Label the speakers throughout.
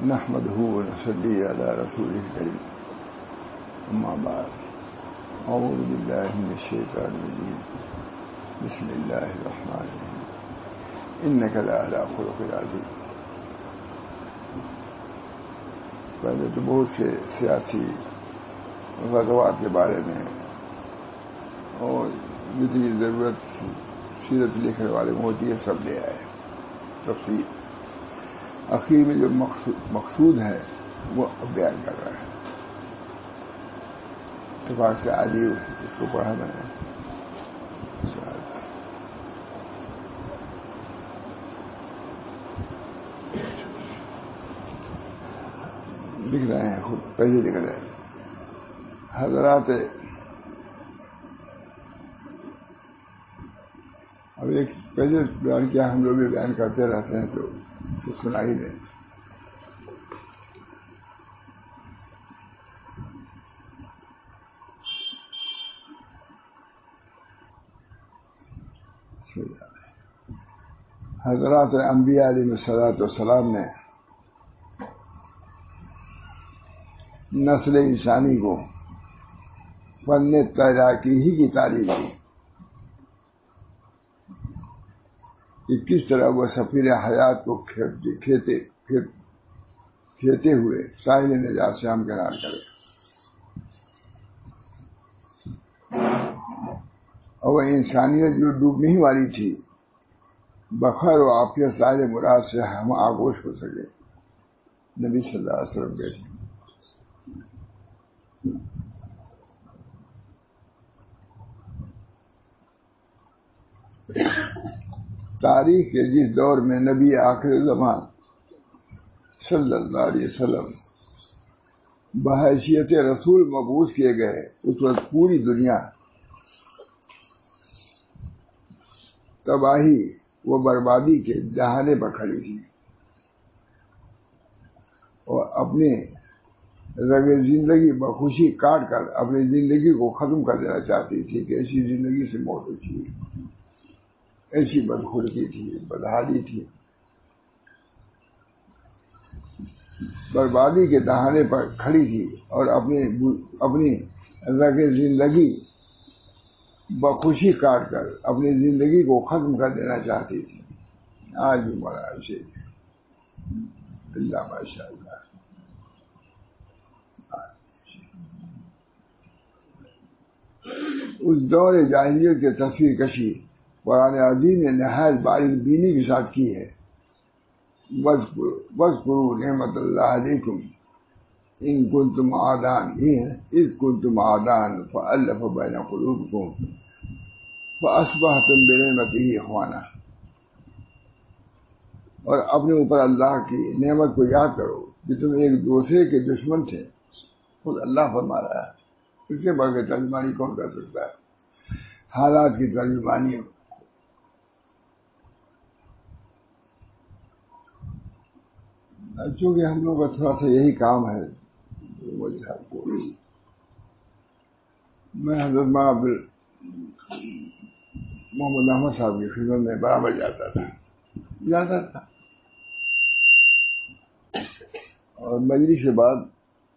Speaker 1: نحمده ونصلي على رسوله الكريم اما بعد اعوذ بالله من الشيطان الرجيم بسم الله الرحمن الرحيم انك لعلى خلق عظيم. پہلے تو بہت سے سیاسی غزوات کے بارے میں اور جتنی ضرورت سیرت لکھنے والے میں ہوتی ہے سب لے آئے تفصیل. اخیر میں جو مقصود ہے وہ اب بیان کر رہا ہے. اتفاق سے آج ہی اس کو پڑھا میں نے. لکھ رہے ہیں خود پہلے لکھ رہے ہیں حضرات. اب ایک پہلے بیان کیا ہم لوگ بھی بیان کرتے رہتے ہیں تو سنا ہی دیں. حضرات انبیاء علیہ الصلوۃ والسلام نے نسل انسانی کو فن تیراکی ہی کی تعلیم دی کہ کس طرح وہ سفیر حیات کو کھیتے ہوئے ساحل نجات سے ہمکنار کرے. اور وہ انسانیت جو ڈوبنے ہی والی تھی بخیر و عافیت ساحل مراد سے ہم آگوش ہو سکے. نبی صلی اللہ علیہ وسلم بیٹھے تاریخ کے جس دور میں نبی آخر زمان صلی اللہ علیہ وسلم بحیثیت رسول مبعوث کیے گئے اس وقت پوری دنیا تباہی و بربادی کے دہانے پر کھڑی تھی اور اپنے رگ زندگی بخوشی کاٹ کر اپنی زندگی کو ختم کر دینا چاہتی تھی کہ ایسی زندگی سے موت ہوئی. ایسی بدخلقی تھی، بدحالی تھی، بربادی کے دہانے پر کھڑی تھی اور اپنی رگ زندگی بخوشی کاٹ کر اپنی زندگی کو ختم کر دینا چاہتی تھی. آج بھی بڑا ایسے اللہ ماشاء اللہ. اس دور جاہلیت کے تصویر کشی قرآن عظیم نے نہایت باریک بینی کے ساتھ کی ہے. وَاذْكُرُوا نِعْمَتَ اللَّهِ عَلَيْكُمْ إِن كُنتُمْ أَعْدَاءً إِذْ كُنتُمْ أَعْدَاءً فَأَلَّفَ بَيْنَ قُلُوبِكُمْ فَأَصْبَحْتُمْ بِنِعْمَتِهِ إِخْوَانًا. اور اپنے اوپر اللہ کی نعمت کو یاد کرو کہ تم ایک دوسرے کے دشمن تھے. خود اللہ فرما رہا ہے. اس کے بغیر ترجمانی کون کر سکتا ہے؟ حالات کی ترجمانی چونکہ ہم لوگ کا تھوڑا سا یہی کام ہے. میں حضرت محمد احمد صاحب کی خدمت میں برابر جاتا تھا اور مجلس کے بعد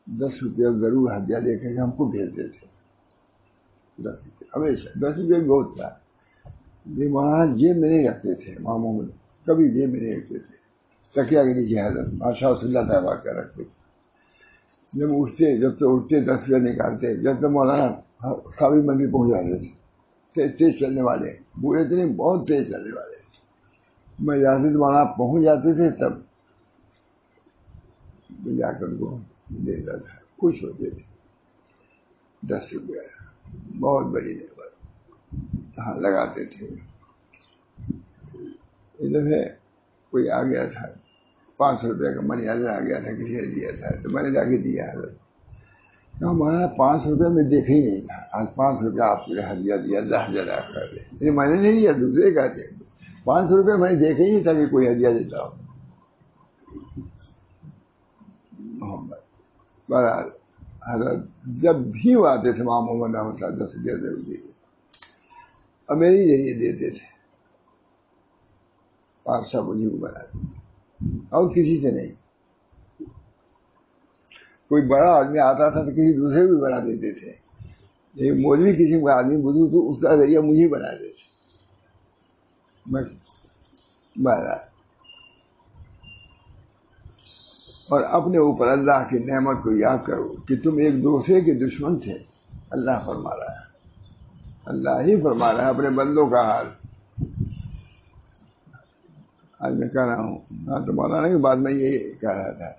Speaker 1: 10 روپیہ ضرور ہدیہ لے کر ہم کو بھیجتے تھے. 10 روپیہ ہمیشہ 10 روپیہ بہت تھا. وہاں جیب میں نہیں رکھتے تھے. محمد کبھی جیب میں نہیں رکھتے تھے. تکیہ کے نیچے حضرت ماشاء اللہ تعالیٰ کر رکھتے تھے. جب اٹھتے 10 روپیہ نکالتے. جب تک مولانا صابری مندر پہنچ جاتے تھے. تیز چلنے والے بوڑھے تھے نہیں، بہت تیز چلنے والے. میں جاتے مولانا پہنچ جاتے تھے تب جا کر کو دیتا تھا. خوش ہوتے تھے. 10 روپیہ بہت بڑی نعمت. ہاں لگاتے تھے. ادھر ہے کوئی آ گیا تھا 500 روپیہ کا منی آرڈر آ گیا تھا، کسی نے دیا تھا تو میں نے جا کے دیا. ہمارا 500 روپیہ میں دیکھا ہی نہیں تھا. آج 500 روپیہ آپ کو ہدیہ دیا، اللہ جزا کر دے. میں نے نہیں دیا، دوسرے کا دے. 500 روپیہ میں نے دیکھا ہی نہیں تھا کہ کوئی ہدیہ دیتا ہو. محمد بہرحال حضرت جب بھی وہ آتے تھے وہاں محمد احمد صاحب 10 روپیہ ضرور دیتے. اور میرے ذریعے دیتے تھے. بادشاہ مجھے کو بنا اور کسی سے نہیں. کوئی بڑا آدمی آتا تھا تو کسی دوسرے بھی بنا دیتے تھے، لیکن مولوی کسی کا آدمی بزرگ تو اس کا ذریعہ مجھے بنا دیتے. بہرحال اور اپنے اوپر اللہ کی نعمت کو یاد کرو کہ تم ایک دوسرے کے دشمن تھے. اللہ فرما رہا ہے، اللہ ہی فرما رہا ہے اپنے بندوں کا حال. آج میں کہہ رہا ہوں، ہاں تو مولانا کی بات میں یہ کہہ رہا تھا،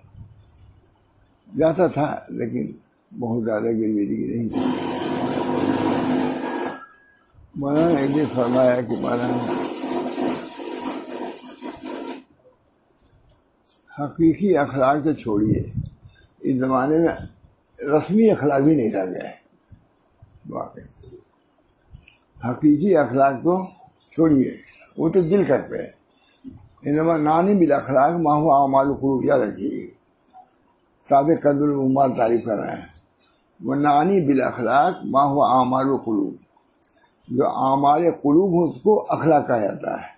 Speaker 1: جاتا تھا لیکن بہت زیادہ گرویدگی نہیں تھی. مولانا ایک دن فرمایا کہ مولانا حقیقی اخلاق تو چھوڑیے، اس زمانے میں رسمی اخلاق بھی نہیں رہ گئے. واقعی حقیقی اخلاق تو چھوڑیے، وہ تو دل کرتے ہیں. انما نانی بالاخلاق ما هو اعمال القلوب، یاد رکھیے. سابق قدر العمال تعریف کر رہے ہیں، وہ نانی بالاخلاق ما هو اعمال القلوب، جو اعمال قلوب ہو اس کو اخلاق کہا جاتا ہے.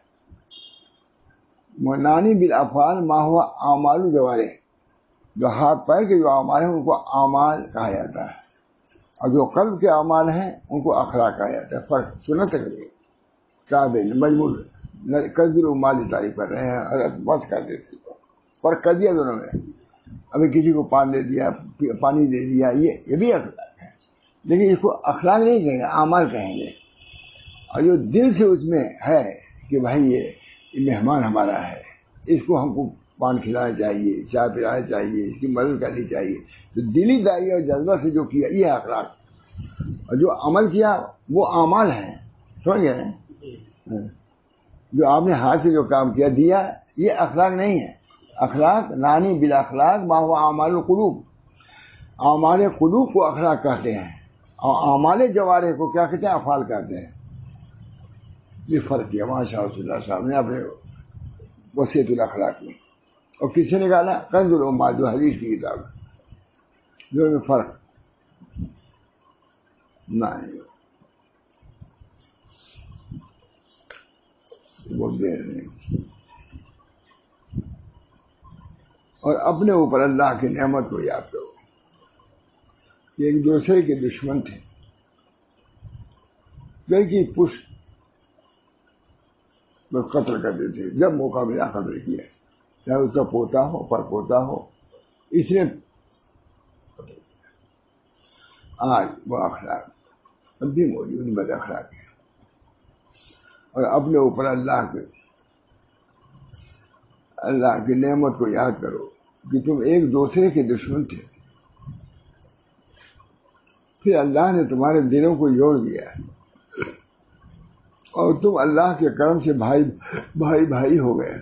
Speaker 1: منانی بالافعال ما هو اعمال الجوارح، جو ہاتھ پیر کے جو اعمال ہیں ان کو اعمال کہا جاتا ہے، اور جو قلب کے اعمال ہیں ان کو اخلاق کہا جاتا ہے. فرق سنت کریے. صاحب مجموع قدر العمال تعریف کر رہے ہیں، حضرت بات کر دیتے فرق کر دیا دونوں میں. ابھی کسی کو پانی دے دیا، یہ بھی اخلاق ہے، لیکن اس کو اخلاق نہیں کہیں گے، اعمال کہیں گے. اور جو دل سے اس میں ہے کہ بھائی یہ مہمان ہمارا ہے، اس کو ہم کو پان کھلانا چاہیے، چائے پلانا چاہیے، اس کی مدد کرنی چاہیے، تو دلی دائی اور جذبہ سے جو کیا یہ اخلاق. اور جو عمل کیا وہ اعمال ہیں. سمجھ گئے؟ جو آپ نے ہاتھ سے جو کام کیا دیا یہ اخلاق نہیں ہے. اخلاق نانی بالاخلاق ما هو اعمال القلوب، اعمال قلوب کو اخلاق کہتے ہیں، اور اعمال جوارح کو کیا کہتے ہیں؟ افعال کہتے ہیں. یہ فرق کیا ماشاء اللہ صاحب نے اپنے وسیعۃ الاخلاق میں. اور کسی نے کہا کنز العمال جو حدیث کی کتاب ہے، جو میں فرق نہیں بہت دیر نہیں. اور اپنے اوپر اللہ کی نعمت کو یاد کرو کہ ایک دوسرے کے دشمن تھے، کی پشت میں قتل کرتے تھے، جب موقع ملا قتل کیا، چاہے اس کا پوتا ہو پر پوتا ہو، اس نے قتل کیا. آج وہ اخلاق اب بھی موجود بد اخلاق ہے. اور اپنے اوپر اللہ کی نعمت کو یاد کرو کہ تم ایک دوسرے کے دشمن تھے، پھر اللہ نے تمہارے دلوں کو جوڑ دیا اور تم اللہ کے کرم سے بھائی ہو گئے.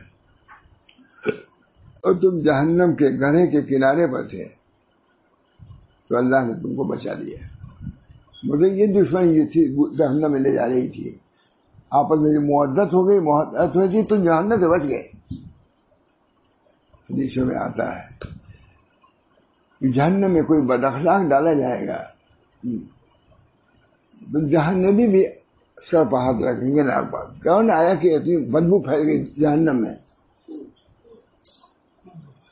Speaker 1: اور تم جہنم کے گڑھے کے کنارے پر تھے تو اللہ نے تم کو بچا لیا. مطلب یہ دشمنی یہ تھی جہنم میں لے جا رہی تھی، آپس میں جو محبت ہو گئی تھی، تم جہنم سے بچ گئے. حدیثوں میں آتا ہے کہ جہنم میں کوئی بد اخلاق ڈالا جائے گا تو جہنمی بھی سر پہ ہاتھ رکھیں گے. ناک پاس کون آیا کہ اتنی بدبو پھیل گئی جہنم میں؟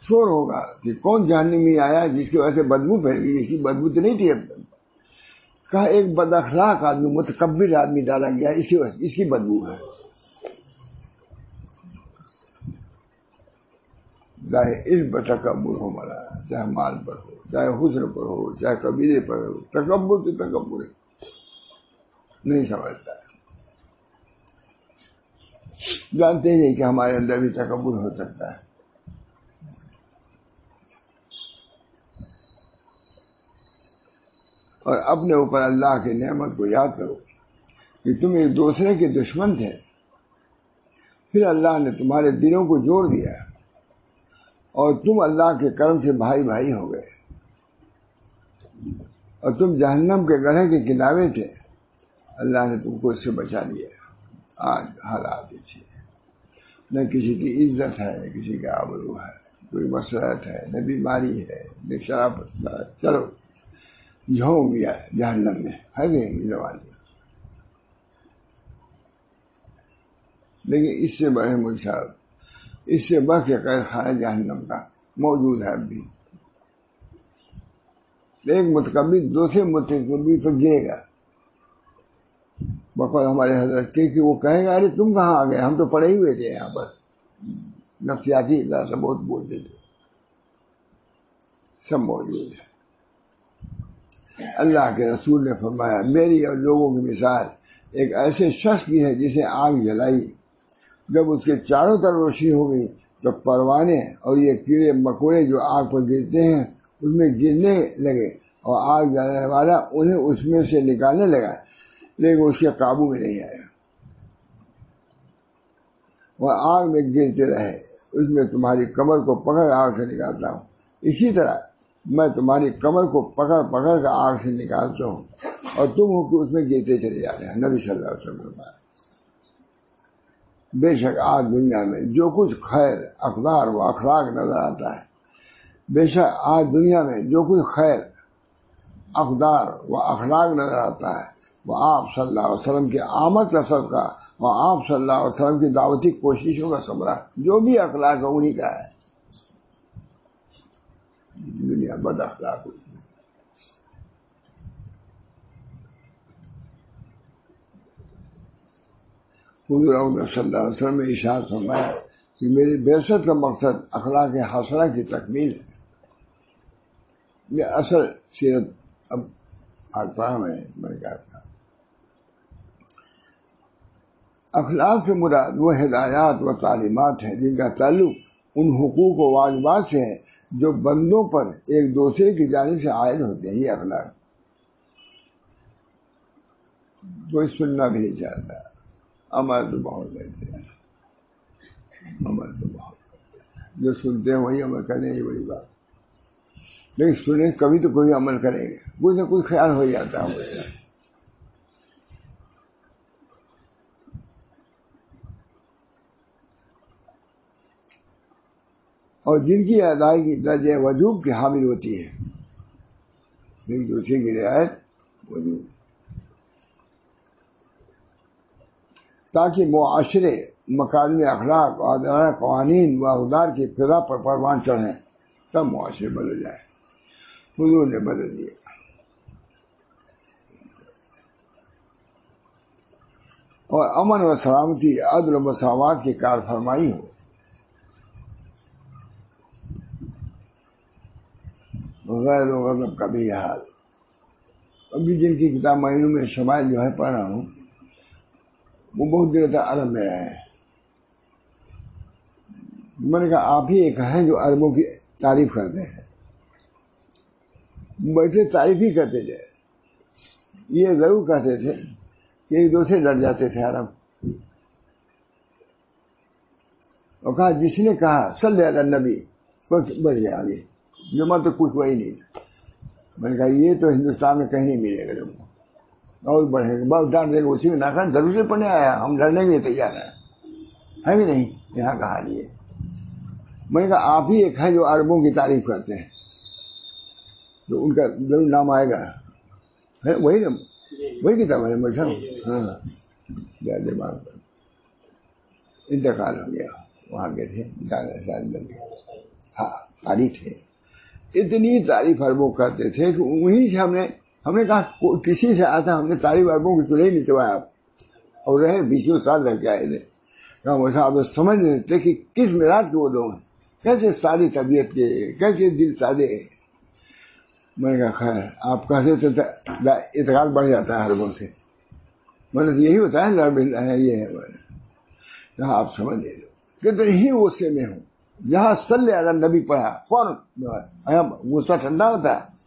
Speaker 1: شور ہوگا کہ کون جہنمی آیا جس کی وجہ سے بدبو پھیل گئی. اس کی بدبو تو نہیں تھی. کہا ایک بد اخلاق آدمی، متکبر آدمی ڈالا گیا، اس کی وجہ سے اس کی بدبو ہے. چاہے علم پر تکبر ہو ملا، چاہے مال پر ہو، چاہے حسن پر ہو، چاہے قبیلے پر ہو، تکبر تو تکبر نہیں سمجھتا ہے. جانتے ہیں کہ ہمارے اندر بھی تکبر ہو سکتا ہے. اور اپنے اوپر اللہ کی نعمت کو یاد کرو کہ تم ایک دوسرے کے دشمن تھے، پھر اللہ نے تمہارے دلوں کو جوڑ دیا اور تم اللہ کے کرم سے بھائی ہو گئے. اور تم جہنم کے گڑھے کے کنارے تھے، اللہ نے تم کو اس سے بچا لیا. آج حالات دیکھیے، نہ کسی کی عزت ہے، نہ کسی کا آبرو ہے، کوئی مسرت ہے، نہ بیماری ہے، نہ شراب ہے. چلو جھونک گیا جہنم میں ہے نہیں زمانے. لیکن اس سے بڑے مشاب، اس سے بڑھ کے قید خانہ جہنم کا موجود ہے اب بھی. ایک متکبر دوسرے متکبر پر گرے گا بقول ہمارے حضرت کے کہ وہ کہے گا ارے تم کہاں آ گئے، ہم تو پڑے ہی ہوئے تھے یہاں پر. نفسیاتی سے بہت بولتے تھے، سب موجود ہے. اللہ کے رسول نے فرمایا میری اور لوگوں کی مثال ایک ایسے شخص کی ہے جسے آگ جلائی، جب اس کے چاروں طرف روشنی ہو گئی تو پروانے اور یہ کیڑے مکوڑے جو آگ پر گرتے ہیں اس میں گرنے لگے اور آگ جلانے والا انہیں اس میں سے نکالنے لگا، لیکن اس کے قابو میں نہیں آیا. وہ آگ میں گرتے رہے. اس میں تمہاری کمر کو پکڑ آگ سے نکالتا ہوں، اسی طرح میں تمہاری کمر کو پکڑ پکڑ کر آگ سے نکالتا ہوں اور تم ہو کہ اس میں گرتے چلے جاتے ہیں. نبی صلی اللہ علیہ وسلم. بے شک آج دنیا میں جو کچھ خیر اقدار و اخلاق نظر آتا ہے، بے شک آج دنیا میں جو کچھ خیر اقدار و اخلاق نظر آتا ہے وہ آپ صلی اللہ علیہ وسلم کی آمد کا صدقہ اور آپ صلی اللہ علیہ وسلم کی دعوتی کوششوں کا ثمرہ. جو بھی اخلاق ہے انہی کا ہے. دنیا بد اخلاق ہوئی. حضور اکرم صلی اللہ علیہ وسلم نے ارشاد فرمایا کہ میری بعثت کا مقصد اخلاق حسنہ کی تکمیل ہے. یہ اصل سیرت اب آج پڑھا میں نے کہا تھا. اخلاق سے مراد وہ ہدایات و تعلیمات ہیں جن کا تعلق ان حقوق و واجبات سے ہے جو بندوں پر ایک دوسرے کی جانب سے عائد ہوتے ہیں. یہ اخلاق کوئی سننا بھی نہیں چاہتا. عمل تو بہت کرتے ہیں، عمل تو بہت کرتے ہیں. جو سنتے ہیں وہی عمل کریں یہ بڑی بات. لیکن سنیں کبھی تو کوئی عمل کریں گے، کچھ نہ کچھ خیال ہو جاتا ہے مجھے. اور جن کی ادائیگی درجہ وجوب کی حامل ہوتی ہے، ایک دوسرے کی رعایت وجوب، تاکہ معاشرے مکارم اخلاق اور عادلانہ قوانین و اقدار کی فضا پر پروان چڑھیں، تب معاشرے بدل جائے. حضور نے بدل دیا. اور امن و سلامتی عدل و مساوات کی کار فرمائی ہو. غیر و غضب کا بھی حال. ابھی جن کی کتاب مہینوں میں شمائل جو ہے پڑھ رہا ہوں وہ بہت دیر تک عرب میں رہے ہیں. میں نے کہا آپ ہی ایک ہیں جو عربوں کی تعریف کرتے ہیں. ویسے تعریف ہی کرتے تھے، یہ ضرور کہتے تھے کہ ایک دوسرے ڈر جاتے تھے عرب. اور کہا جس نے کہا صلی علی النبی بس بچ گیا آگے، جو مت تو کچھ وہی نہیں. میں نے کہا یہ تو ہندوستان میں کہیں نہیں ملے گا تم کو، اور بڑھے گا بس ڈانٹ دے گا. اسی میں ناکہ ضرور سے پڑھنے آیا، ہم لڑنے کے لیے تیار ہیں، ہے بھی نہیں یہاں کا حال یہ. میں نے کہا آپ ہی ایک ہیں جو عربوں کی تعریف کرتے ہیں، تو ان کا ضرور نام آئے گا. وہی نا، وہی کتاب ہے مجھے. ہاں دماغ پر انتقال ہو گیا، وہاں گئے تھے ہاں قاری تھے. اتنی تعریف عربوں کرتے تھے کہ وہیں سے ہم نے کہا کسی سے آتا ہم نے تعریف عربوں کی سنی نہیں سوائے آپ، اور رہے 20 سال رہ کے آئے تھے. ویسا آپ سمجھ نہیں سکتے کہ کس مزاج کے وہ لوگ ہیں، کیسے سادی طبیعت کے، کیسے دل سادے ہیں. میں نے کہا خیر آپ کہتے تو اعتقاد بڑھ جاتا ہے عربوں سے. میں نے یہی ہوتا ہے لڑ بھڑ ہے یہ ہے. کہا آپ سمجھ لے کتنے ہی غصے میں ہوں، جہاں صلی علی نبی پڑھا فوراً غصہ ٹھنڈا ہوتا ہے.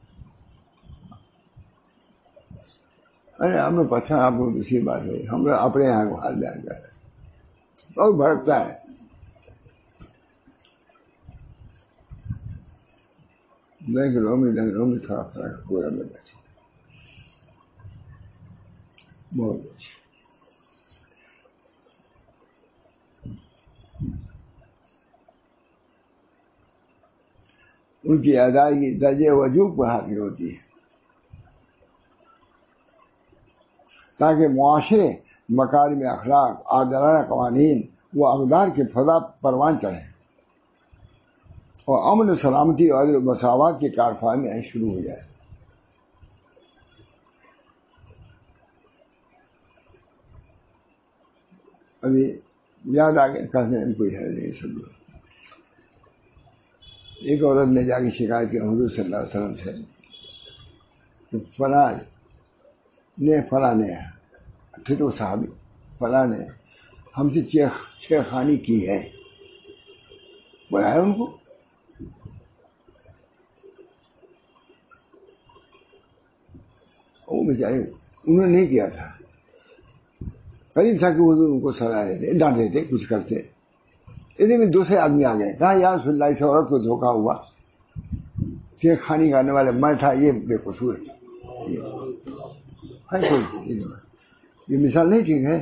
Speaker 1: ارے ہم نے پوچھا آپ کو دوسری بات ہے، ہم لوگ اپنے یہاں کو حال بیان کر رہے ہیں اور بھڑکتا ہے. میں تھوڑا فرق پورا میں بیٹھا بہت اچھا. ان کی ادائیگی درجہ وجوب کو حاصل ہوتی ہے تاکہ معاشرے مکارم اخلاق عادلانہ قوانین و اقدار کے فضا پروان چڑھیں اور امن و سلامتی اور عدل و مساوات کے کارفرمائی شروع ہو جائے. ابھی یاد آ گیا کہتے ہیں کوئی ہے نہیں سب لوگ. ایک عورت نے جا کے شکایت کی حضور صلی اللہ علیہ وسلم سے کہ فلاں نے پھر تو صحابی فلاں نے ہم سے چھیڑخانی کی ہے. بلایا ان کو. وہ بیچارے انہوں نے نہیں کیا تھا. قریب تھا کہ حضور ان کو سزا دیتے ڈانٹ دیتے کچھ کرتے. اتنے میں دوسرے آدمی آ گئے کہا یا رسول اللہ اس عورت کو دھوکہ ہوا چھیڑخانی کرنے والے میں تھا یہ بے قصور ہے. یہ مثال نہیں ٹھیک ہے.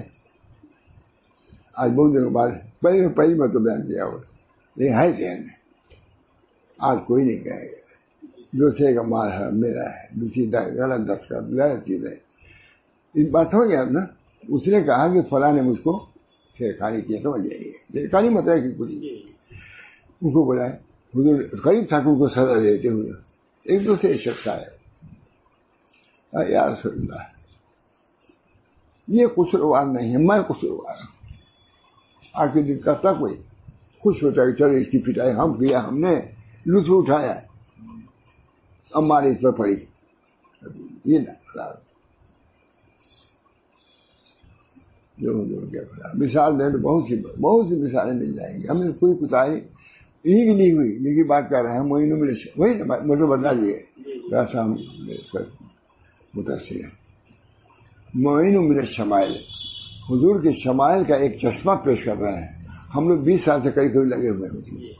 Speaker 1: آج بہت دنوں بعد پہلی میں تو بیان کیا ہوا لیکن ہے ذہن میں. آج کوئی نہیں کہے گا دوسرے کا مال ہے میرا ہے دوسری غلط دستخط غلط چیز ہے. اس بات ہو گیا نا. اس نے کہا کہ فلاں نے مجھ کو چھیڑخانی کی سمجھ جائیے. چھیڑخانی مطلب کہ کچھ ان کو بلائے حضور قریب تھا کہ ان کو سزا دیتے ہوئے ایک دوسرے شخص آئے یا رسول اللہ یہ قصوروار نہیں ہے میں قصوروار ہوں. آ کے دل کرتا کوئی خوش ہوتا ہے چلو اس کی پٹائی ہم کیا ہم نے لطف اٹھایا ہمارے اس پر پڑی. یہ نہ مثال دیں تو بہت سی مثالیں مل جائیں گی. ہم نے کوئی کوتاہی یہی کی نہیں ہوئی لیکن بات کر رہے ہیں موئنوں میں وہی مجھے بتا دیے راستہ متاثر ہے. موئنوں میں شمائل حضور کے شمائل کا ایک چشمہ پیش کر رہے ہیں. ہم لوگ 20 سال سے قریب لگے ہوئے ہوتے ہیں.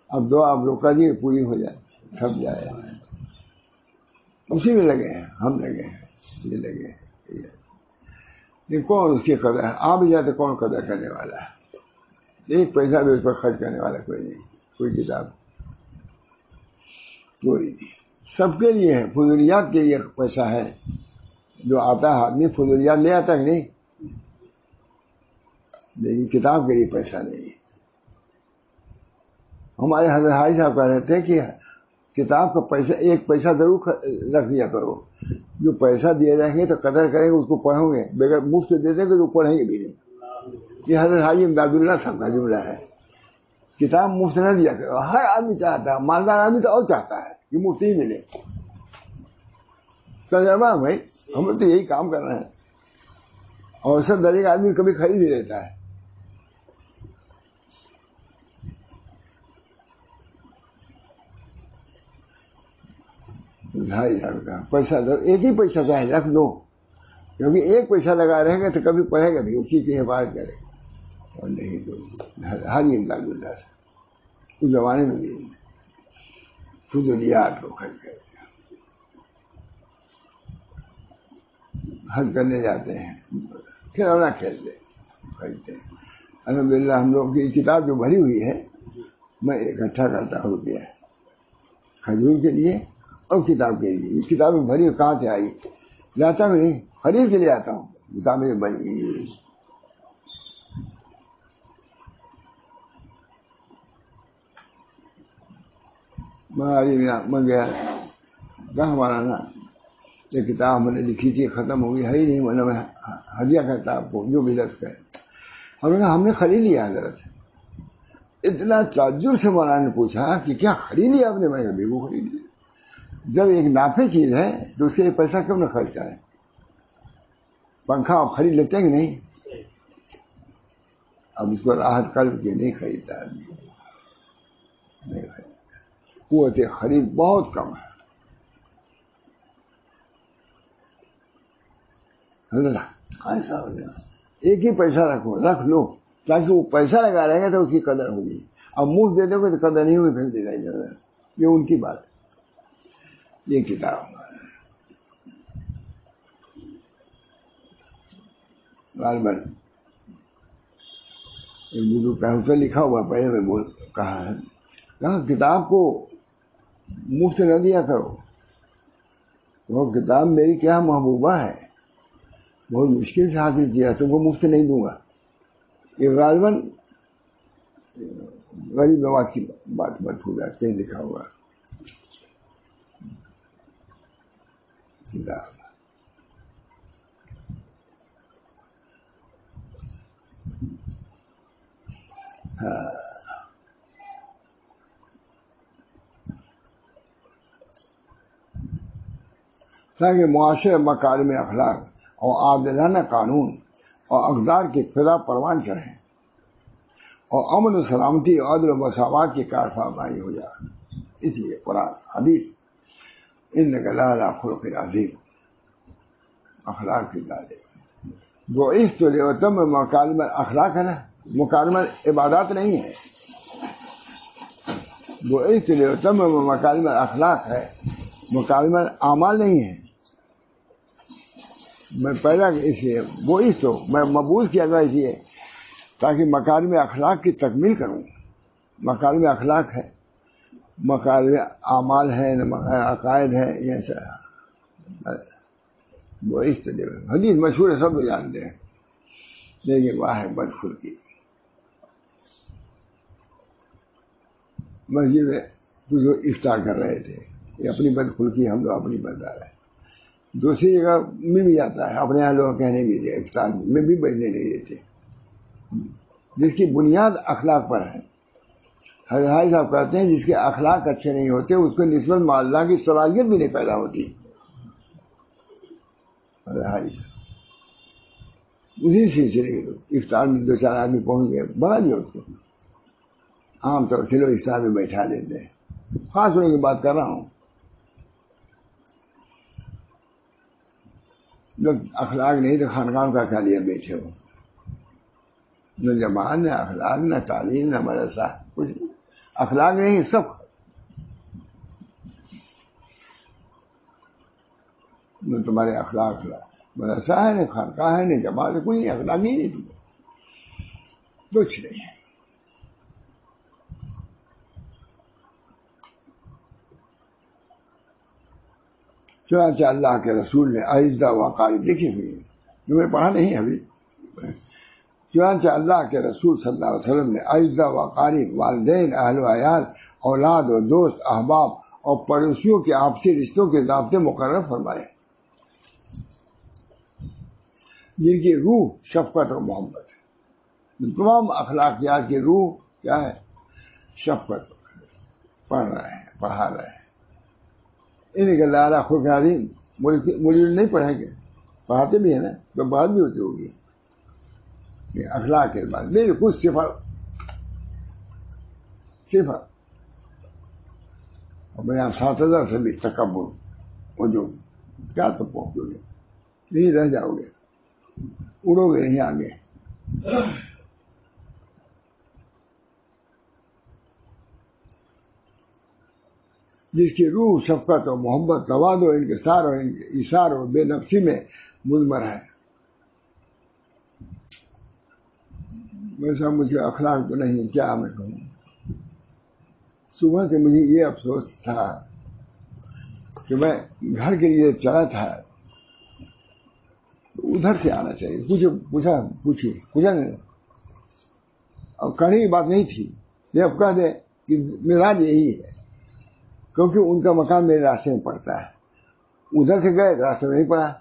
Speaker 1: اب دعا آپ لوگ کا دیے پوری ہو جائے تھک جائے اسی میں لگے ہیں. ہم لگے ہیں یہ لگے ہیں. کون اس کی قدر ہے آپ جاتے کون قدر کرنے والا ہے. ایک پیسہ بھی اس پر خرچ کرنے والا کوئی نہیں. کوئی کتاب کوئی نہیں. سب کے لیے ہے. فضولیات کے لیے پیسہ ہے جو آتا ہے آدمی فضولیات لے آتا کہ نہیں لیکن کتاب کے لیے پیسہ نہیں. ہمارے حضرت حاجی صاحب کہہ رہے تھے کہ کتاب کا پیسہ ایک پیسہ ضرور رکھ دیا کرو. جو پیسہ دیے جائیں گے تو قدر کریں گے اس کو پڑھو گے. بغیر مفت دے دیں گے تو پڑھیں گے بھی نہیں. یہ حضرت حاجی امداد اللہ صاحب کا جملہ ہے. کتاب مفت نہ دیا کرو. ہر آدمی چاہتا ہے مالدار آدمی تو اور چاہتا ہے کہ مفت ہی ملے. تجربہ بھائی ہم لوگ تو یہی کام کر رہے ہیں. اور سب درجے کا آدمی کبھی خرید ہی لیتا ہے. پیسہ ایک ہی پیسہ چاہے رکھ دو کیونکہ ایک پیسہ لگا رہے گا تو کبھی پڑھے گا بھی اسی کی حفاظت کرے اور نہیں تو ہر امداد اللہ سے اس زمانے میں بھی فضولیات کو خرچ کرتے ہیں. حج کرنے جاتے ہیں کھلونا کھیلتے خریدتے ہیں. الحمدللہ ہم لوگ کی کتاب جو بھری ہوئی ہے میں اکٹھا کرتا ہوں روپیہ کھجور کے لیے اور کتاب کے لیے. یہ کتابیں بھری کہاں سے آئی لاتا ہوں نہیں خرید کے لیے آتا ہوں. کتابیں بھری میں گیا کہاں ہمارا نا یہ کتاب ہم نے لکھی تھی ختم ہو گئی ہے ہی نہیں. مطلب میں ہدیہ کرتا آپ کو جو بھی لگ کرے. ہم نے خرید لیا حضرت. اتنا تعجب سے مولانا نے پوچھا کہ کیا خرید لیا آپ نے. میں ابھی وہ خرید لیا. جب ایک نافع چیز ہے تو اس کے لیے پیسہ کیوں نہ خرچ کریں. پنکھا آپ خرید لیتے ہیں کہ نہیں. اب اس کو راحت قلب کے نہیں خریدتا آدمی نہیں خریدتا. قوت خرید بہت کم ہے. ایسا ہو جائے ایک ہی پیسہ رکھ لو تاکہ وہ پیسہ لگا رہے گا تو اس کی قدر ہوگی. اب مفت دے دو گے تو قدر نہیں ہوگی پھر دکھائی جائے گا. یہ ان کی بات ہے. یہ کتاب غالباً ایک بزرگ کا اسے لکھا ہوا پہلے میں کہا ہے کہا کتاب کو مفت نہ دیا کرو. وہ کتاب میری کیا محبوبہ ہے بہت مشکل سے حاصل کیا تم کو مفت نہیں دوں گا. یہ غالباً غریب نواز کی بات مرفوع ہے کہیں لکھا ہوا کتاب. تاکہ معاشرے مکارم اخلاق اور عادلانہ قانون اور اقدار کی فضا پروان چڑھیں اور امن و سلامتی اور عدل و مساوات کی کارفرمائی ہو جائے. اس لیے قرآن حدیث انک لعلی خلق عظیم اخلاق کی دادے بعثت لاتمم مکارم اخلاق ہے نا، مکارم عبادات نہیں ہے. بعثت لاتمم مکارم اخلاق ہے، مکارم اعمال نہیں ہے. میں پیدا اس لیے بعثت تو میں مبعوث کیا گیا اس لیے تاکہ مکارم اخلاق کی تکمیل کروں. مکارم اخلاق ہے، مکارم اعمال ہے، عقائد ہے، یہ سب بعثت حدیث مشہور ہے، سب جانتے ہیں. لیکن وہ ہے بدخلقی. مسجد میں کچھ لوگ افطار کر رہے تھے، یہ اپنی بدخلقی، ہم لوگ اپنی بتا رہے ہیں. دوسری جگہ میں بھی جاتا ہے، اپنے یہاں لوگ کہنے بھی دے افطار میں بھی بیٹھنے نہیں دیتے، جس کی بنیاد اخلاق پر ہے. حضرت صاحب کہتے ہیں جس کے اخلاق اچھے نہیں ہوتے اس کو نسبت میں اللہ کی صلاحیت بھی نہیں پیدا ہوتی. اسی سلسلے کے لوگ افطار میں دو چار آدمی پہنچ گئے، بڑھا دیا اس کو. عام طور سے لوگ افطار میں بیٹھا دیتے ہیں. خاص ہونے کی بات کر رہا ہوں. جب اخلاق نہیں تو خانقاہ کا کیا لیا بیٹھے ہو؟ نہ جماعت، نہ اخلاق، نہ تعلیم، نہ مدرسہ، کچھ اخلاق نہیں سب. نہ تمہارے اخلاق مدرسہ ہے، نہ خانقاہ ہے، نہ جماعت ہے، کوئی اخلاق نہیں تمہیں، کچھ نہیں ہے. چنانچہ اللہ کے رسول نے اعزہ وقاری دیکھی ہوئی ہے، جو میں پڑھا نہیں ابھی. چنانچہ اللہ کے رسول صلی اللہ علیہ وسلم نے اعزہ وقاری والدین، اہل و عیال، اولاد و دوست، احباب اور پڑوسیوں کے آپسی رشتوں کے ضابطے مقرر فرمائے جن کی روح شفقت اور محبت ہے. تمام اخلاقیات کی روح کیا ہے؟ شفقت. پڑھ رہے ہیں، پڑھا رہے ہیں. ان کے لعلی خلق عظیم مجھے نہیں پڑھیں گے، پڑھاتے بھی ہیں نا، تو بات بھی ہوتی ہوگی. اخلاق کے بعد نہیں کچھ صفر اور یہاں 7,000 سے بھی تکبر وہ جو کیا تو پہنچو گے، نہیں رہ جاؤ گے، اڑو گے نہیں آگے. جس کی روح شفقت اور محبت، تواضع، انکسار اور ایثار اور بے نفسی میں مضمر ہے. ویسا مجھے اخلاق تو نہیں، کیا میں کہوں. صبح سے مجھے یہ افسوس تھا کہ میں گھر کے لیے چلا تھا، ادھر سے آنا چاہیے. پوچھا نہیں، اب کہنے کی بات نہیں تھی. یہ اب کہہ دیں کہ مزاج یہی ہے، کیونکہ ان کا مکان میرے راستے میں پڑتا ہے. ادھر سے گئے راستے میں نہیں پڑا،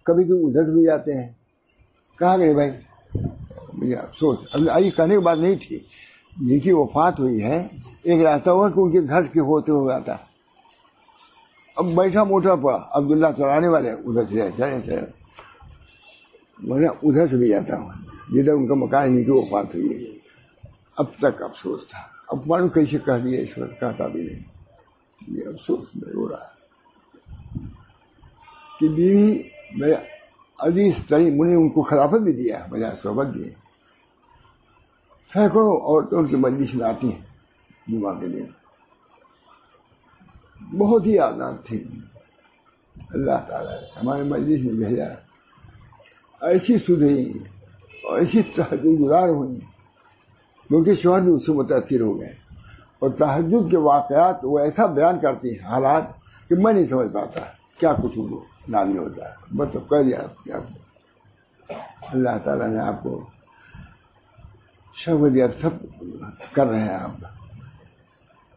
Speaker 1: کبھی کبھی ادھر سے بھی جاتے ہیں. کہاں گئے بھائی؟ مجھے افسوس. اب آئی کہنے کی بات نہیں تھی. جن کی وفات ہوئی ہے ایک راستہ ہوا کہ ان کے گھر کے ہوتے ہوئے آتا. اب بیٹھا موٹر پر عبداللہ چلانے والے ادھر سے چلے میں ادھر سے بھی جاتا ہوں جدھر ان کا مکان ان کی وفات ہوئی ہے. اب تک افسوس تھا. اب معلوم کیسے کہہ دیا، اس وقت کہتا بھی نہیں. یہ افسوس میں رو رہا کہ بیوی میرے عزیز ترین، مجھے ان کو خلافت بھی دیا، بجائے صحبت دی. سینکڑوں عورتیں ان کی مجلس میں آتی ہیں جمعہ کے دن. بہت ہی آزاد تھی. اللہ تعالیٰ نے ہمارے مجلس میں بھیجا، ایسی سدھری اور ایسی تہجد گزار ہوئی کیونکہ شوہر بھی اس سے متاثر ہو گئے. اور تہجد کے واقعات وہ ایسا بیان کرتی ہیں، حالات کہ میں نہیں سمجھ پاتا کیا کچھ نازل ہوتا ہے. بس اب کہہ دیا. اللہ تعالیٰ نے آپ کو شہوت سب کر رہے ہیں آپ.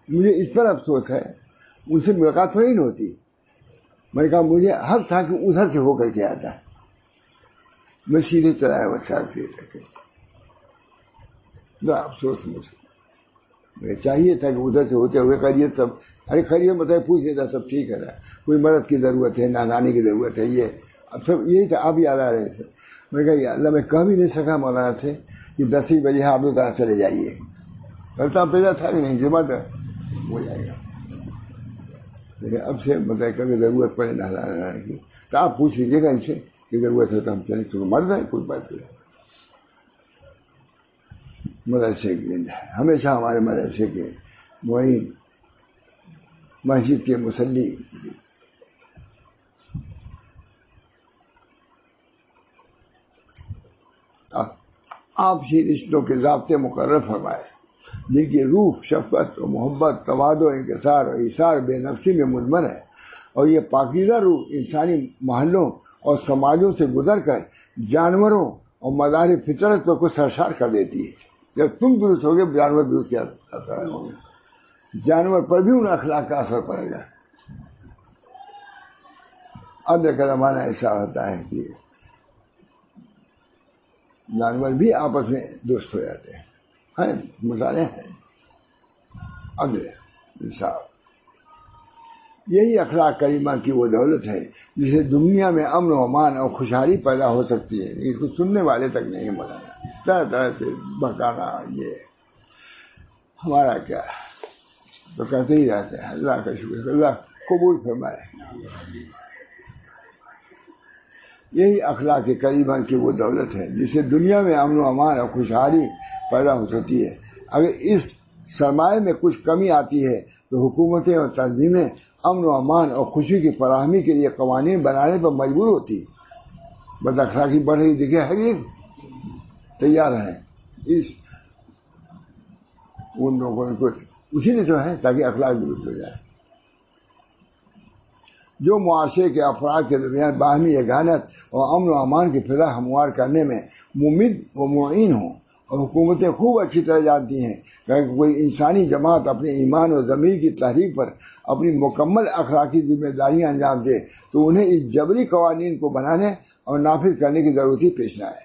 Speaker 1: مجھے اس پر افسوس ہے، ان سے ملاقات تھوڑی نہیں ہوتی. میں کہا مجھے حق تھا کہ ادھر سے ہو کر کے آتا. میں سیدھے چلایا وہ ساتھ. افسوس مجھے چاہیے تھا کہ ادھر سے ہوتے ہوئے خیریت سب، ارے خیریت بتائے پوچھ لیتا سب ٹھیک ہے، کوئی مدد کی ضرورت ہے، نازانی کی ضرورت ہے، یہ اب سب یہی تھا. آپ یاد آ رہے تھے. میں کہا یا اللہ میں کہہ بھی نہیں سکا مولانا سے کہ 10 بجے آپ لوگ چلے جائیے، کرتا پیدا تھا کہ نہیں جمع ہو جائے گا. لیکن اب سے بتائے کبھی ضرورت پڑے نازانے کی تو آپ پوچھ لیجیے گا ان سے کہ ضرورت ہے تو ہم چلیں، تو مرد ہے کوئی بات نہیں. مدرسے کے ہمیشہ ہمارے مدرسے کے وہی مسجد کے مصلی آپ ہی رشتوں کے ضابطے مقرر فرمائے جن کی روح شفقت و محبت، تواضع، انکسار اور ایثار بے نفسی میں مضمر ہے، اور یہ پاکیزہ روح انسانی محلوں اور سماجوں سے گزر کر جانوروں اور مظاہر فطرت کو سرشار کر دیتی ہے. جب تم درست ہوگے جانور بھی اس کے اثر ہوں گے، جانور پر بھی ان اخلاق کا اثر پڑے گا. اب کا زمانہ ایسا ہوتا ہے کہ جانور بھی آپس میں دوست ہو جاتے ہیں، مثالیں ہیں. اب انصاف یہی اخلاق کریمہ کی وہ دولت ہے جسے دنیا میں امن و امان اور خوشحالی پیدا ہو سکتی ہے. اس کو سننے والے تک نہیں مولانا، طرح طرح سے بہکانا، یہ ہمارا کیا تو کہتے ہی رہتے ہیں. اللہ کا شکر، اللہ قبول فرمائے. یہی اخلاق کریمہ کی وہ دولت ہے جسے دنیا میں امن و امان اور خوشحالی پیدا ہو سکتی ہے. اگر اس سرمایہ میں کچھ کمی آتی ہے تو حکومتیں اور تنظیمیں امن و امان اور خوشی کی فراہمی کے لیے قوانین بنانے پر مجبور ہوتی. بد اخلاقی بڑھ رہی دکھے ہے، تیار ہیں اس ان لوگوں کو اسی لیے تو ہے تاکہ اخلاق درست ہو جائے. جو معاشرے کے افراد کے درمیان باہمی یگانت اور امن و امان کی فضا ہموار کرنے میں ممد و معین ہوں. اور حکومتیں خوب اچھی طرح جانتی ہیں کہ اگر کوئی انسانی جماعت اپنے ایمان و ضمیر کی تحریک پر اپنی مکمل اخلاقی ذمہ داریاں انجام دے تو انہیں اس جبری قوانین کو بنانے اور نافذ کرنے کی ضرورت ہی پیش نہ آئے.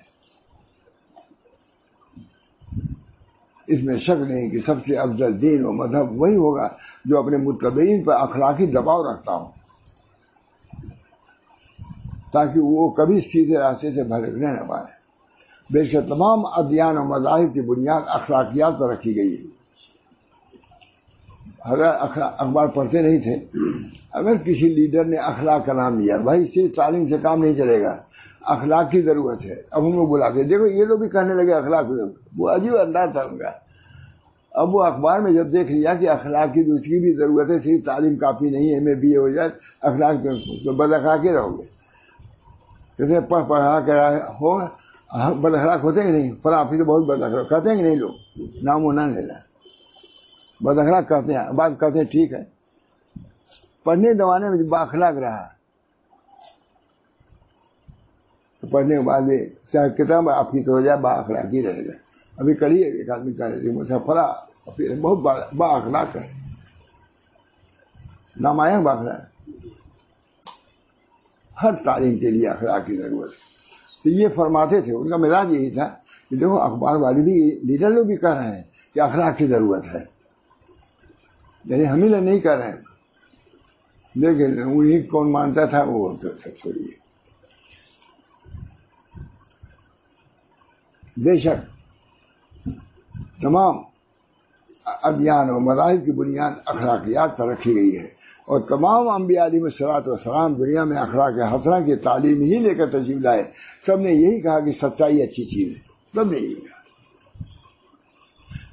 Speaker 1: اس میں شک نہیں کہ سب سے افضل دین و مذہب وہی ہوگا جو اپنے متبعین پر اخلاقی دباؤ رکھتا ہو تاکہ وہ کبھی سیدھے راستے سے بھٹکنے نہ پائے. بے شک تمام ادیان و مذاہب کی بنیاد اخلاقیات پر رکھی گئی ہے. حضرت اخبار پڑھتے نہیں تھے، اگر کسی لیڈر نے اخلاق کا نام لیا، بھائی صرف تعلیم سے کام نہیں چلے گا، اخلاق کی ضرورت ہے. اب ہم لوگ بلاتے دیکھو یہ لوگ بھی کہنے لگے اخلاق کی ضرورت. وہ عجیب انداز تھا ان کا. اب وہ اخبار میں جب دیکھ لیا کہ اخلاق کی دوسری بھی ضرورت ہے، صرف تعلیم کافی نہیں ہے، MA BA ہو جائے اخلاق تو بد اخلاقی رہو گے. کہتے پڑھا کر ہو بد اخلاق ہوتے کہ نہیں؟ فلاں آفس بہت بد اخلاق کہتے ہیں کہ نہیں؟ لوگ نام و نہ لینا بد اخلاق کہتے ہیں. بات کہتے ہیں ٹھیک ہے، پڑھنے زمانے میں با اخلاق رہا تو پڑھنے کے بعد چاہے کتاب آپ کی تو ہو جائے با اخلاقی رہے گا. ابھی کریے ایک آدمی کہہ رہے تھے مجھے فلاں بہت با اخلاق ہے، نامایاں با اخلاق. ہر تعلیم کے لیے اخلاق کی ضرورت ہے. تو یہ فرماتے تھے، ان کا مزاج یہی تھا کہ دیکھو اخبار والے بھی لیڈر لوگ بھی کہہ رہے ہیں کہ اخلاق کی ضرورت ہے، یعنی ہم ہی لوگ نہیں کہہ رہے ہیں. لیکن انہیں کون مانتا تھا وہ تو سب چھوڑیے. بے شک تمام ادیان و مذاہب کی بنیاد اخلاقیات پر رکھی گئی ہے، اور تمام انبیاء علیہ الصلوۃ والسلام دنیا میں اخلاق حسنہ کی تعلیم ہی لے کر تشریف لائے. سب نے یہی کہا کہ سچائی اچھی چیز ہے، سب نے یہی کہا.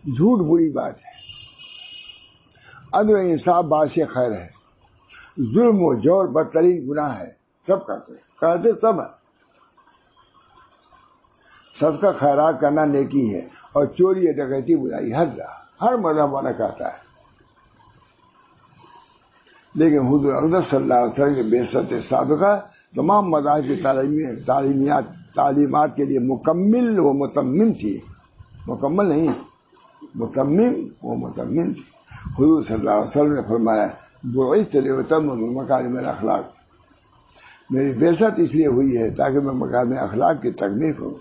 Speaker 1: جھوٹ بری بات ہے، عدل و انصاف باعث خیر ہے، ظلم و جور بدترین گناہ ہے. سب کہتے سب ہے. صدقہ خیرات کرنا نیکی ہے، اور چوری ڈکیتی برائی. ہر مذہب والا کہتا ہے. لیکن حضور اقدس صلی اللہ علیہ وسلم کی بعثت سابقہ تمام مذاہب کی تعلیمات کے لیے مکمل و متمم تھی. مکمل نہیں، متمم و متمم تھی. حضور صلی اللہ علیہ وسلم نے فرمایا بعثت لأتمم مکارم الاخلاق. میری بعثت اس لیے ہوئی ہے تاکہ میں مکارم اخلاق کی تکمیل کروں.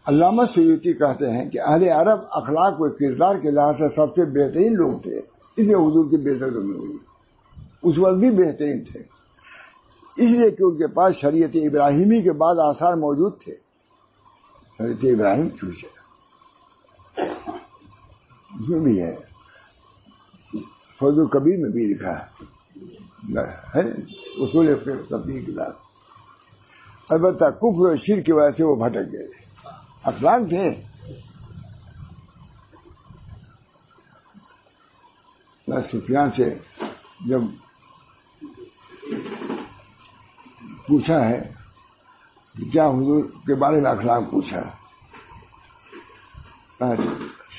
Speaker 1: علامہ سیوطی کہتے ہیں کہ اہل عرب اخلاق و کردار کے لحاظ سے سب سے بہترین لوگ تھے، اس لیے حضور کی بہتر ہوئی، اس وقت بھی بہترین تھے، اس لیے کہ ان کے پاس شریعت ابراہیمی کے بعد آثار موجود تھے۔ شریعت ابراہیم چھوٹے اس میں بھی ہے، فیض الکبیر میں بھی لکھا ہے اصول تبدیل کتاب۔ البتہ کفر و شرک کی وجہ سے وہ بھٹک گئے، اخلاق تھے۔ میں سفیان سے جب پوچھا ہے کہ کیا حضور کے بارے میں اخلاق پوچھا،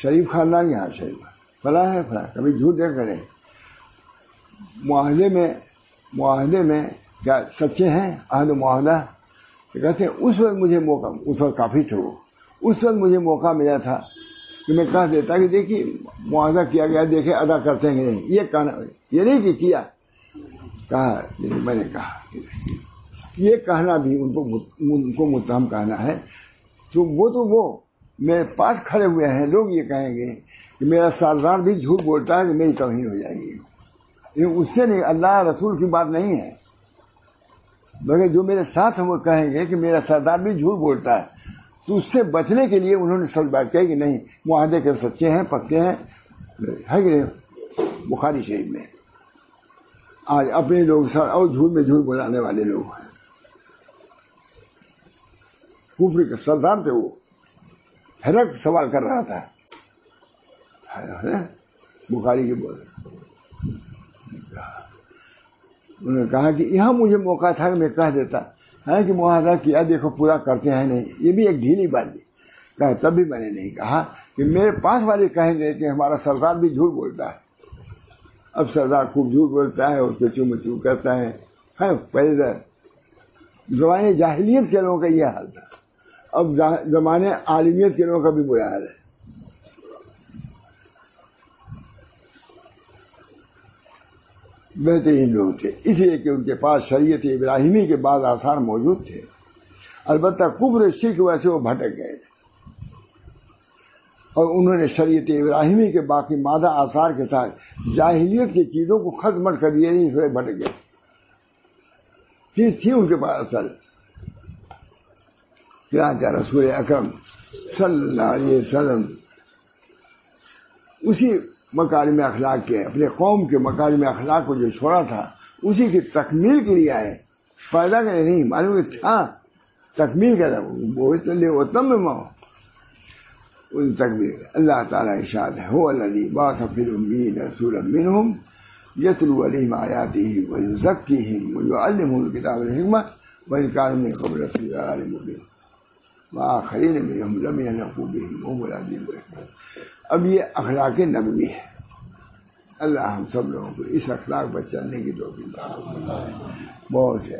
Speaker 1: شریف خاندان یہاں شریف فلاں ہے فلاں، کبھی جھوٹ نہ کرے، معاہدے میں کیا سچے ہیں، عہد و معاہدہ کہتے ہیں۔ اس وقت مجھے موقع، اس وقت کافی تھے وہ، اس وقت مجھے موقع ملا تھا کہ میں کہہ دیتا کہ دیکھیے معاہدہ کیا گیا، دیکھے ادا کرتے ہیں کہ نہیں، یہ کہنا، یہ نہیں کہ کیا کہا، میں نے کہا یہ کہنا بھی ان کو متہم کہنا ہے، تو وہ میرے پاس کھڑے ہوئے ہیں، لوگ یہ کہیں گے کہ میرا سردار بھی جھوٹ بولتا ہے تو میری توہین ہو جائے گی، اس سے نہیں، اللہ رسول کی بات نہیں ہے، مگر جو میرے ساتھ ہیں وہ کہیں گے کہ میرا سردار بھی جھوٹ بولتا ہے، تو اس سے بچنے کے لیے انہوں نے سچ بات کہی کہ نہیں، معاہدے کے سچے ہیں، پکے ہیں، ہے کہ نہیں؟ بخاری شریف میں آج اپنے لوگ اور جھوٹ میں جھوٹ بلانے والے لوگ ہیں، کفر کے سردار تھے وہ، حرق سوال کر رہا تھا بخاری کے بول، انہوں نے کہا کہ یہاں مجھے موقع تھا کہ میں کہہ دیتا ہے کہ معاہدہ کیا، دیکھو پورا کرتے ہیں نہیں، یہ بھی ایک ڈھیلی بات دی، کہا تب بھی میں نے نہیں کہا کہ میرے پاس والے کہیں گے کہ ہمارا سردار بھی جھوٹ بولتا ہے۔ اب سردار خوب جھوٹ بولتا ہے، اس کو چوم چوم کرتا ہے، پہلے زمانے جاہلیت کے لوگوں کا یہ حال تھا، اب زمانے عالمیت کے لوگوں کا بھی برا حال ہے۔ بہترین لوگ تھے، اس لیے کہ ان کے پاس شریعت ابراہیمی کے بعد آثار موجود تھے، البتہ کفر شرک کی وجہ سے وہ بھٹک گئے تھے، اور انہوں نے شریعت ابراہیمی کے باقی مادہ آثار کے ساتھ جاہلیت کی چیزوں کو ختم کر دیا، اس وجہ بھٹک گئے تھی ان کے پاس اصل۔ چنانچہ رسول اکرم صلی اللہ علیہ وسلم اسی مکارم اخلاق کے، اپنے قوم کے مکارم اخلاق کو جو چھوڑا تھا اسی کی تکمیل کے لیے آئے، فائدہ کے لیے نہیں، معلوم کہ تھا تکمیل کر تکمیل۔ اللہ تعالیٰ ارشاد ہے، هو الذی بعث فی الأمیین رسولا منہم یتلو علیہم آیاتہ ویزکیہم ویعلمہم الکتاب والحکمہ وإن کانوا من قبل لفی ضلال مبین وآخرین منہم لم یلحقوا بہم وهم لا یشعرون۔ اب یہ اخلاق نبوی ہے، اللہ ہم سب لوگوں کو اس اخلاق پر چلنے کی توفیق دے۔ بہت سے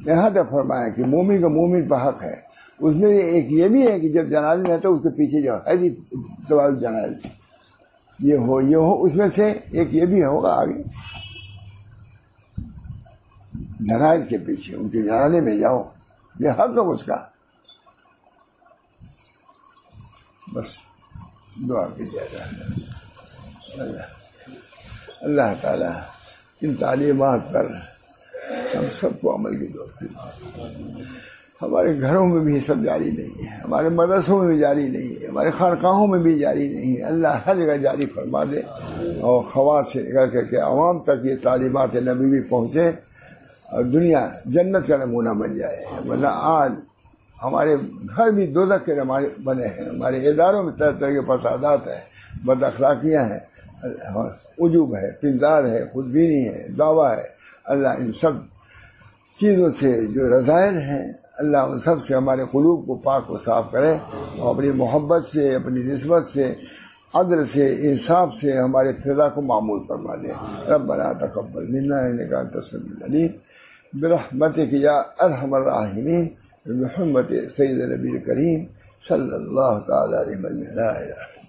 Speaker 1: یہاں تک فرمایا کہ مومن کا مومن پر حق ہے، اس میں ایک یہ بھی ہے کہ جب جنازہ میں آتا ہے اس کے پیچھے جاؤ، ایسی سوال جنازہ یہ ہو اس میں سے ایک یہ بھی ہوگا آگے، جنائز کے پیچھے ان کے جنازے میں جاؤ، یہ حق ہے اس کا۔ بس دعا کی جائے، اللہ تعالی ان تعلیمات پر ہم سب کو عمل کی توفیق۔ ہمارے گھروں میں بھی یہ سب جاری نہیں ہے، ہمارے مدرسوں میں بھی جاری نہیں ہے، ہمارے خانقاہوں میں بھی جاری نہیں ہے، اللہ ہر جگہ جاری فرما دے، اور خواص سے کر کے عوام تک یہ تعلیمات نبی بھی پہنچے اور دنیا جنت کا نمونہ بن جائے۔ ورنہ آج ہمارے گھر بھی دوزخ کے بنے ہیں، ہمارے اداروں میں طرح طرح کے فسادات ہیں، بد اخلاقیاں ہیں، عجوب ہے، پندار ہے، خودبینی ہے، دعویٰ ہے۔ اللہ ان سب چیزوں سے جو رذائل ہیں، اللہ ان سب سے ہمارے قلوب کو پاک و صاف کرے، اور اپنی محبت سے، اپنی نسبت سے، عدل سے، انصاف سے ہمارے فضا کو معمول فرما دے۔ ربنا تقبل منا انک انت السمیع العلیم برحمتک یا ارحم الراحمین بحرمت سید نبی کریم صلی اللہ تعالی علیہ وسلم۔